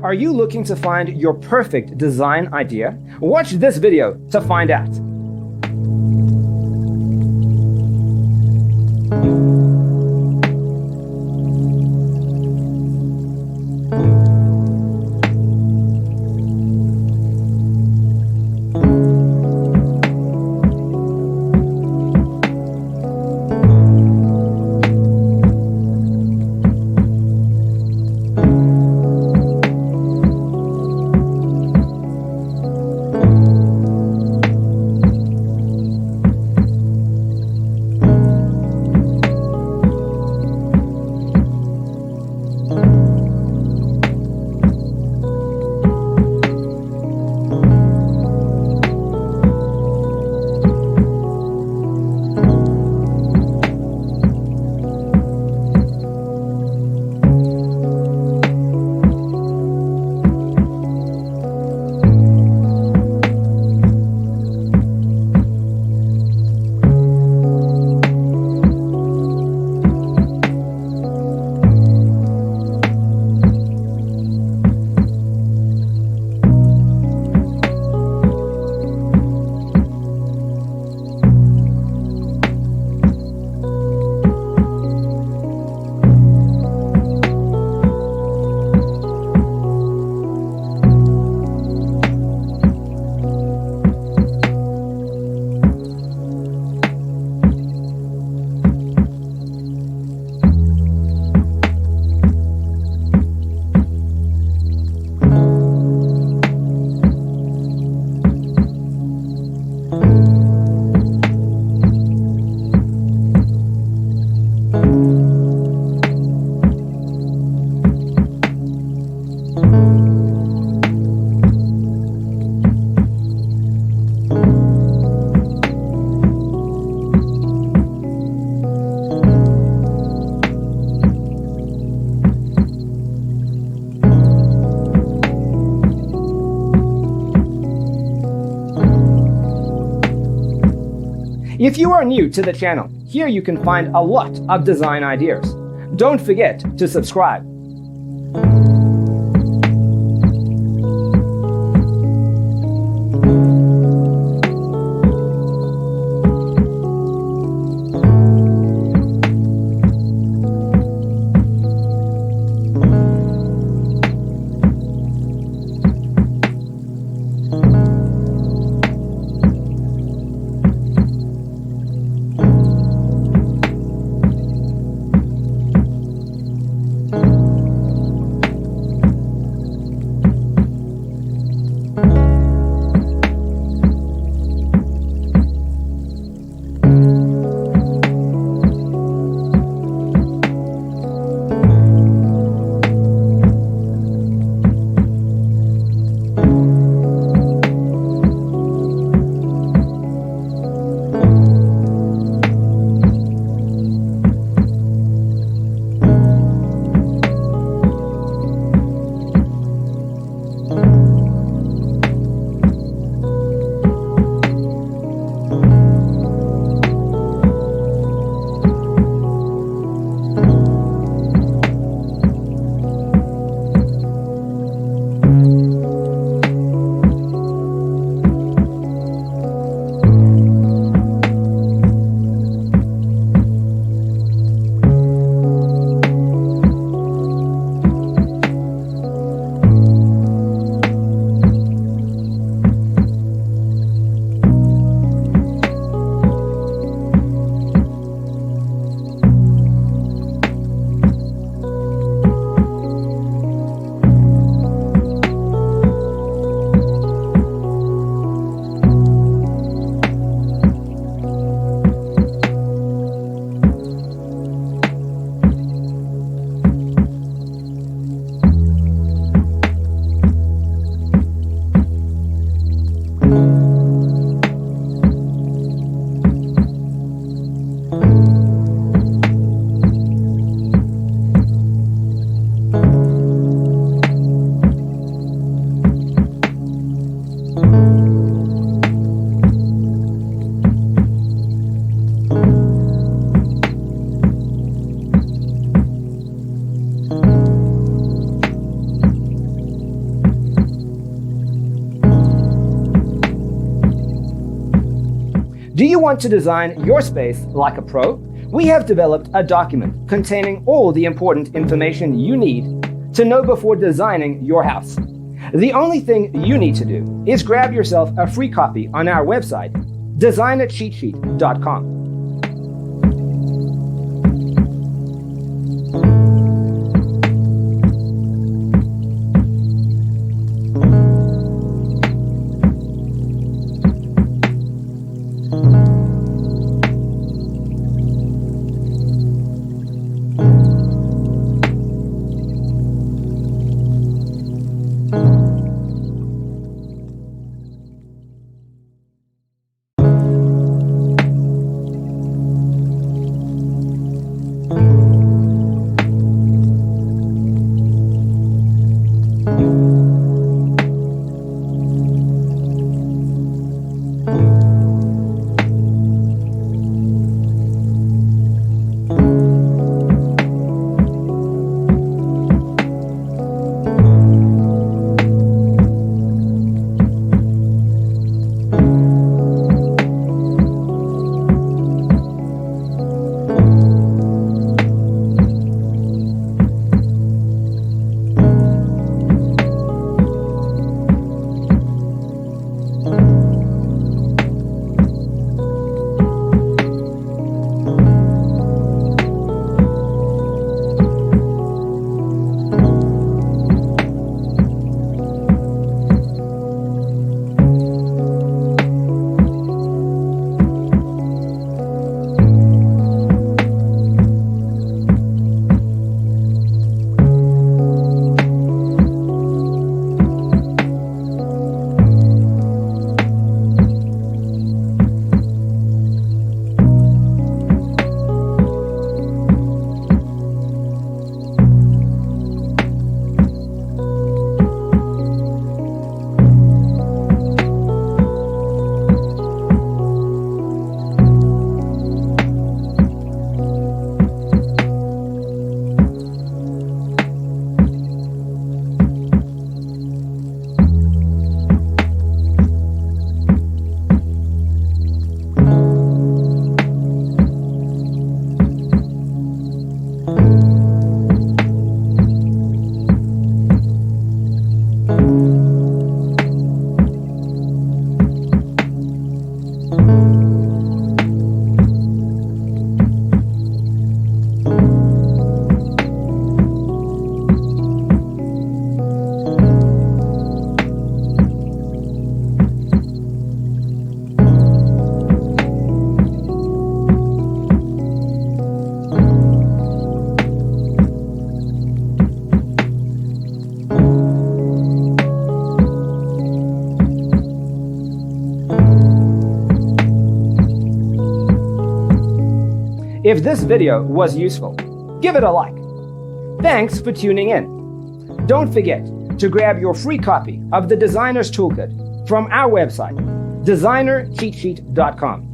Are you looking to find your perfect design idea? Watch this video to find out. If you are new to the channel, here you can find a lot of design ideas. Don't forget to subscribe. Do you want to design your space like a pro? We have developed a document containing all the important information you need to know before designing your house. The only thing you need to do is grab yourself a free copy on our website, designercheatsheet.com. If this video was useful, give it a like. Thanks for tuning in. Don't forget to grab your free copy of the Designer's Toolkit from our website, designercheatsheet.com.